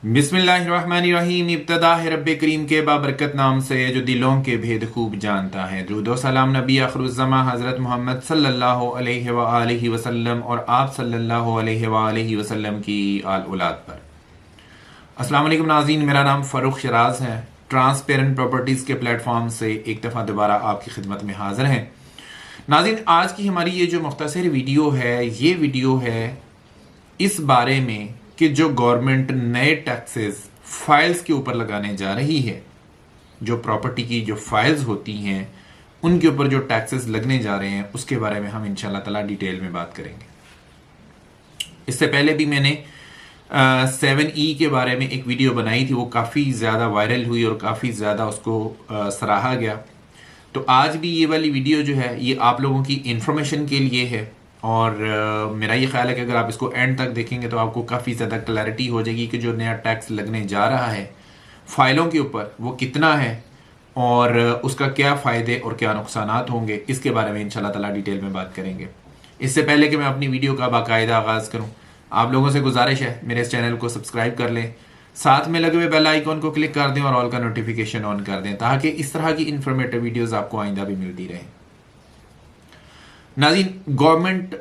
बिस्मिल्लाहिर्रहमानिर्रहीम। इब्तदा है रब्बे करीम के बाबरकत नाम से जो दिलों के भेद खूब जानता है। दुरूद सलाम नबी आखिरुज़्ज़मा हज़रत मोहम्मद सल्लल्लाहु अलैहि व आलिहि वसल्लम और आप सल्लल्लाहु अलैहि व आलिहि वसल्लम की आल औलाद पर। अस्सलाम वालेकुम नाज़रीन, मेरा नाम फ़ारूक शराज है। ट्रांसपेरेंट प्रॉपर्टीज़ के प्लेटफॉर्म से एक दफ़ा दोबारा आपकी खिदमत में हाज़िर हैं। नाज़रीन, आज की हमारी ये जो मुख्तसर वीडियो है, ये वीडियो है इस बारे में कि जो गवर्नमेंट नए टैक्सेस फाइल्स के ऊपर लगाने जा रही है, जो प्रॉपर्टी की जो फाइल्स होती हैं उनके ऊपर जो टैक्सेस लगने जा रहे हैं, उसके बारे में हम इंशाल्लाह ताला डिटेल में बात करेंगे। इससे पहले भी मैंने 7E के बारे में एक वीडियो बनाई थी, वो काफ़ी ज़्यादा वायरल हुई और काफ़ी ज़्यादा उसको सराहा गया। तो आज भी ये वाली वीडियो जो है ये आप लोगों की इंफॉर्मेशन के लिए है और मेरा ये ख्याल है कि अगर आप इसको एंड तक देखेंगे तो आपको काफ़ी ज़्यादा क्लैरिटी हो जाएगी कि जो नया टैक्स लगने जा रहा है फाइलों के ऊपर वो कितना है और उसका क्या फ़ायदे और क्या नुकसानात होंगे, इसके बारे में इंशाल्लाह ताला डिटेल में बात करेंगे। इससे पहले कि मैं अपनी वीडियो का बाकायदा आगाज़ करूँ, आप लोगों से गुजारिश है मेरे इस चैनल को सब्सक्राइब कर लें, साथ में लगे हुए बेल आइकॉन को क्लिक कर दें और ऑल का नोटिफिकेशन ऑन कर दें ताकि इस तरह की इंफॉर्मेटिव वीडियोज़ आपको आइंदा भी मिलती रहे। नाज़रीन, गवर्नमेंट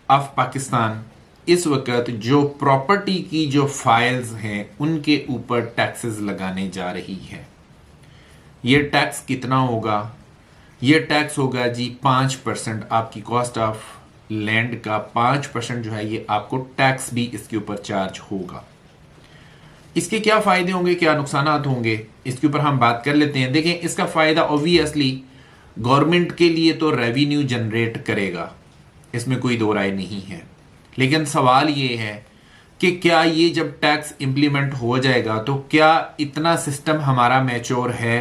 ऑफ पाकिस्तान इस वक्त जो प्रॉपर्टी की जो फाइल्स हैं उनके ऊपर टैक्सेस लगाने जा रही है। ये टैक्स कितना होगा? ये टैक्स होगा जी 5%। आपकी कॉस्ट ऑफ लैंड का 5% जो है ये आपको टैक्स भी इसके ऊपर चार्ज होगा। इसके क्या फायदे होंगे, क्या नुकसानात होंगे, इसके ऊपर हम बात कर लेते हैं। देखें, इसका फायदा ऑब्वियसली गवर्नमेंट के लिए तो रेवेन्यू जनरेट करेगा, इसमें कोई दो राय नहीं है। लेकिन सवाल ये है कि क्या ये जब टैक्स इंप्लीमेंट हो जाएगा तो क्या इतना सिस्टम हमारा मैच्योर है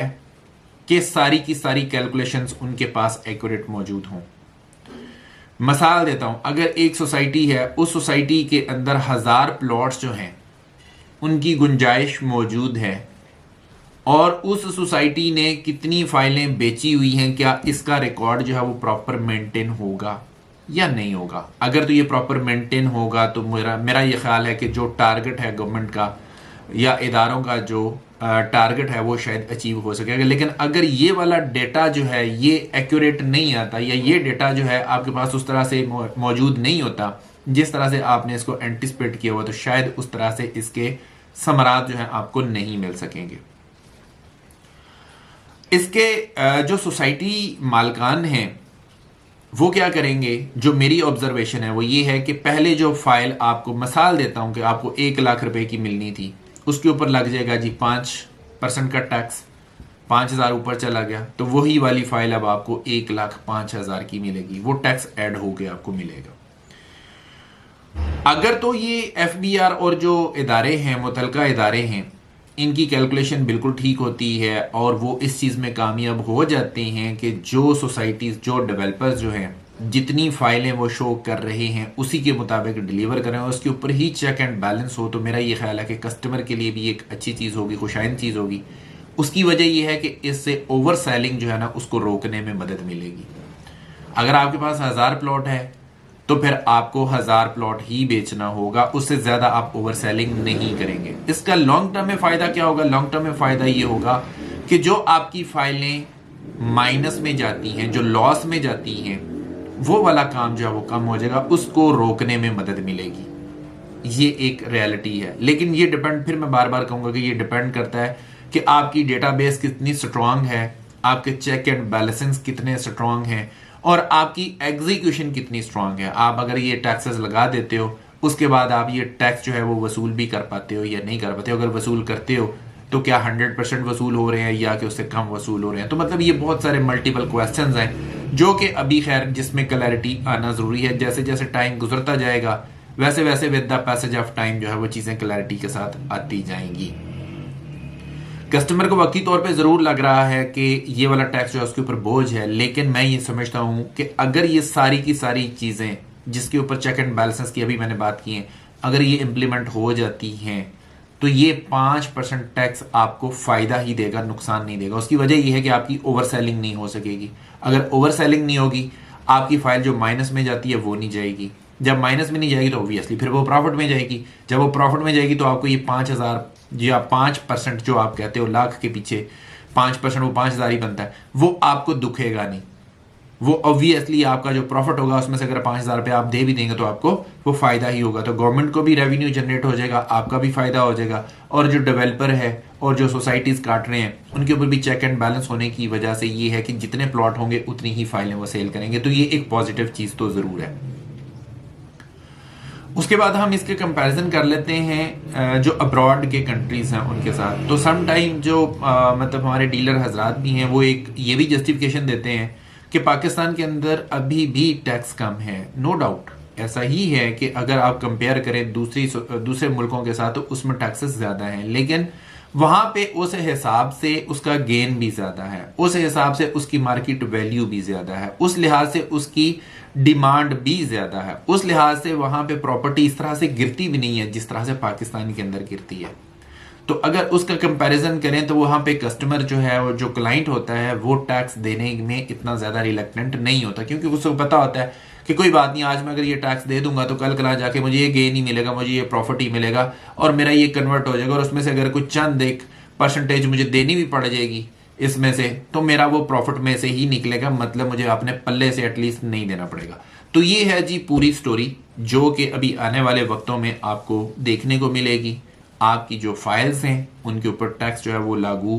कि सारी की सारी कैलकुलेशंस उनके पास एक्यूरेट मौजूद हों। मिसाल देता हूं, अगर एक सोसाइटी है, उस सोसाइटी के अंदर 1000 प्लॉट्स जो हैं उनकी गुंजाइश मौजूद है और उस सोसाइटी ने कितनी फाइलें बेची हुई हैं, क्या इसका रिकॉर्ड जो है वो प्रॉपर मेंटेन होगा या नहीं होगा? अगर तो ये प्रॉपर मेंटेन होगा तो मेरा ये ख्याल है कि जो टारगेट है गवर्नमेंट का या इदारों का जो टारगेट है वो शायद अचीव हो सकेगा। लेकिन अगर ये वाला डेटा जो है ये एक्यूरेट नहीं आता या ये डेटा जो है आपके पास उस तरह से मौजूद नहीं होता जिस तरह से आपने इसको एंटिसिपेट किया हुआ, तो शायद उस तरह से इसके समरात जो है आपको नहीं मिल सकेंगे। इसके जो सोसाइटी मालकान हैं वो क्या करेंगे, जो मेरी ऑब्जर्वेशन है वो ये है कि पहले जो फाइल आपको, मिसाल देता हूं कि आपको 1 लाख रुपए की मिलनी थी, उसके ऊपर लग जाएगा जी 5% का टैक्स। 5000 ऊपर चला गया तो वही वाली फाइल अब आपको 1,05,000 की मिलेगी, वो टैक्स ऐड होके आपको मिलेगा। अगर तो ये FBR और जो इदारे हैं, मुतलका इदारे हैं, इनकी कैलकुलेशन बिल्कुल ठीक होती है और वो इस चीज़ में कामयाब हो जाते हैं कि जो सोसाइटीज़, जो डेवलपर्स जो हैं, जितनी फाइलें वो शो कर रहे हैं उसी के मुताबिक डिलीवर करें और उसके ऊपर ही चेक एंड बैलेंस हो, तो मेरा ये ख्याल है कि कस्टमर के लिए भी एक अच्छी चीज़ होगी, खुशाइन चीज़ होगी। उसकी वजह यह है कि इससे ओवर सेलिंग जो है ना उसको रोकने में मदद मिलेगी। अगर आपके पास 1000 प्लॉट है तो फिर आपको 1000 प्लॉट ही बेचना होगा, उससे ज्यादा आप ओवर सेलिंग नहीं करेंगे। इसका लॉन्ग टर्म में फायदा क्या होगा? लॉन्ग टर्म में फायदा ये होगा कि जो आपकी फाइलें माइनस में जाती हैं, जो लॉस में जाती हैं, वो वाला काम जो है वो कम हो जाएगा, उसको रोकने में मदद मिलेगी। ये एक रियलिटी है। लेकिन ये डिपेंड, फिर मैं बार बार कहूंगा कि ये डिपेंड करता है कि आपकी डेटाबेस कितनी स्ट्रांग है, आपके चेक एंड बैलेंसेस कितने स्ट्रांग हैं और आपकी एग्जीक्यूशन कितनी स्ट्रांग है। आप अगर ये टैक्सेस लगा देते हो उसके बाद आप ये टैक्स जो है वो वसूल भी कर पाते हो या नहीं कर पाते हो। अगर वसूल करते हो तो क्या 100% वसूल हो रहे हैं या कि उससे कम वसूल हो रहे हैं? तो मतलब ये बहुत सारे मल्टीपल क्वेश्चंस हैं जो कि अभी खैर जिसमें क्लैरिटी आना ज़रूरी है। जैसे जैसे टाइम गुजरता जाएगा वैसे वैसे with the passage of time जो है वो चीज़ें क्लैरिटी के साथ आती जाएंगी। कस्टमर को वक्ती तौर पे ज़रूर लग रहा है कि ये वाला टैक्स जो है उसके ऊपर बोझ है, लेकिन मैं ये समझता हूँ कि अगर ये सारी की सारी चीज़ें जिसके ऊपर चेक एंड बैलेंसेस की अभी मैंने बात की है, अगर ये इम्प्लीमेंट हो जाती हैं तो ये 5% टैक्स आपको फ़ायदा ही देगा, नुकसान नहीं देगा। उसकी वजह यह है कि आपकी ओवर सेलिंग नहीं हो सकेगी। अगर ओवर सेलिंग नहीं होगी, आपकी फाइल जो माइनस में जाती है वो नहीं जाएगी। जब माइनस में नहीं जाएगी तो ऑब्वियसली फिर वो प्रॉफिट में जाएगी। जब वो प्रॉफिट में जाएगी तो आपको ये 5000 जी, आप 5% जो आप कहते हो लाख के पीछे 5%, वो 5,000 ही बनता है, वो आपको दुखेगा नहीं। वो ऑब्वियसली आपका जो प्रॉफिट होगा उसमें से अगर 5,000 रुपये आप दे भी देंगे तो आपको वो फायदा ही होगा। तो गवर्नमेंट को भी रेवेन्यू जनरेट हो जाएगा, आपका भी फायदा हो जाएगा, और जो डेवलपर है और जो सोसाइटीज काट रहे हैं उनके ऊपर भी चेक एंड बैलेंस होने की वजह से ये है कि जितने प्लॉट होंगे उतनी ही फाइलें वो सेल करेंगे। तो ये एक पॉजिटिव चीज तो जरूर है। उसके बाद हम इसके कंपैरिजन कर लेते हैं जो अब्रॉड के कंट्रीज हैं उनके साथ। तो सम टाइम जो मतलब हमारे डीलर हजरात भी हैं वो एक ये भी जस्टिफिकेशन देते हैं कि पाकिस्तान के अंदर अभी भी टैक्स कम है। नो डाउट ऐसा ही है कि अगर आप कंपेयर करें दूसरे मुल्कों के साथ तो उसमें टैक्सेस ज़्यादा हैं, लेकिन वहाँ पे उस हिसाब से उसका गेन भी ज़्यादा है, उस हिसाब से उसकी मार्केट वैल्यू भी ज़्यादा है, उस लिहाज से उसकी डिमांड भी ज़्यादा है, उस लिहाज से वहाँ पे प्रॉपर्टी इस तरह से गिरती भी नहीं है जिस तरह से पाकिस्तान के अंदर गिरती है। तो अगर उसका कंपैरिजन करें तो वहां पे कस्टमर जो है और जो क्लाइंट होता है वो टैक्स देने में इतना ज्यादा रिलक्टेंट नहीं होता, क्योंकि उसको पता होता है कि कोई बात नहीं, आज मैं अगर ये टैक्स दे दूंगा तो कल कला जाके मुझे ये गेन ही मिलेगा, मुझे ये प्रॉफिट ही मिलेगा और मेरा ये कन्वर्ट हो जाएगा, और उसमें से अगर कुछ चंद एक परसेंटेज मुझे देनी भी पड़ जाएगी इसमें से तो मेरा वो प्रॉफिट में से ही निकलेगा, मतलब मुझे अपने पल्ले से एटलीस्ट नहीं देना पड़ेगा। तो ये है जी पूरी स्टोरी जो कि अभी आने वाले वक्तों में आपको देखने को मिलेगी। आपकी जो फाइल्स हैं उनके ऊपर टैक्स जो है वो लागू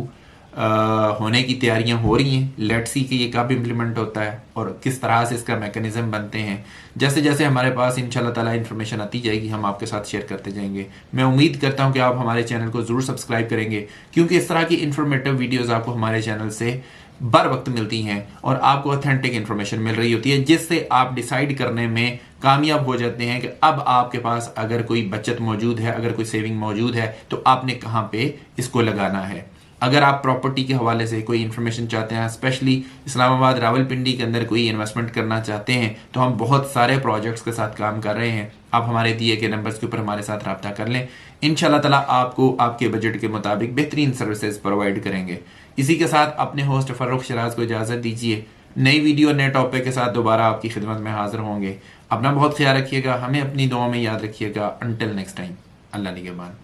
होने की तैयारियां हो रही हैं। लेट्स सी कि ये कब इम्प्लीमेंट होता है और किस तरह से इसका मैकेनिज्म बनते हैं। जैसे जैसे हमारे पास इंशाल्लाह ताला इन्फॉर्मेशन आती जाएगी हम आपके साथ शेयर करते जाएंगे। मैं उम्मीद करता हूं कि आप हमारे चैनल को ज़रूर सब्सक्राइब करेंगे, क्योंकि इस तरह की इन्फॉर्मेटिव वीडियोज़ आपको हमारे चैनल से बर वक्त मिलती हैं और आपको ऑथेंटिक इन्फॉर्मेशन मिल रही होती है, जिससे आप डिसाइड करने में कामयाब हो जाते हैं कि अब आपके पास अगर कोई बचत मौजूद है, अगर कोई सेविंग मौजूद है तो आपने कहाँ पे इसको लगाना है। अगर आप प्रॉपर्टी के हवाले से कोई इन्फॉर्मेशन चाहते हैं, स्पेशली इस्लामाबाद रावलपिंडी के अंदर कोई इन्वेस्टमेंट करना चाहते हैं, तो हम बहुत सारे प्रोजेक्ट्स के साथ काम कर रहे हैं। आप हमारे दिए गए नंबर्स के ऊपर हमारे साथ रब्ता कर लें, इंशाल्लाह ताला आपको आपके बजट के मुताबिक बेहतरीन सर्विसेज प्रोवाइड करेंगे। इसी के साथ अपने होस्ट फर्रुख शराज को इजाज़त दीजिए। नई वीडियो नए टॉपिक के साथ दोबारा आपकी खिदमत में हाजिर होंगे। अपना बहुत ख्याल रखिएगा, हमें अपनी दुआ में याद रखिएगा। अंटिल नेक्स्ट टाइम, अल्लाह निगहबान।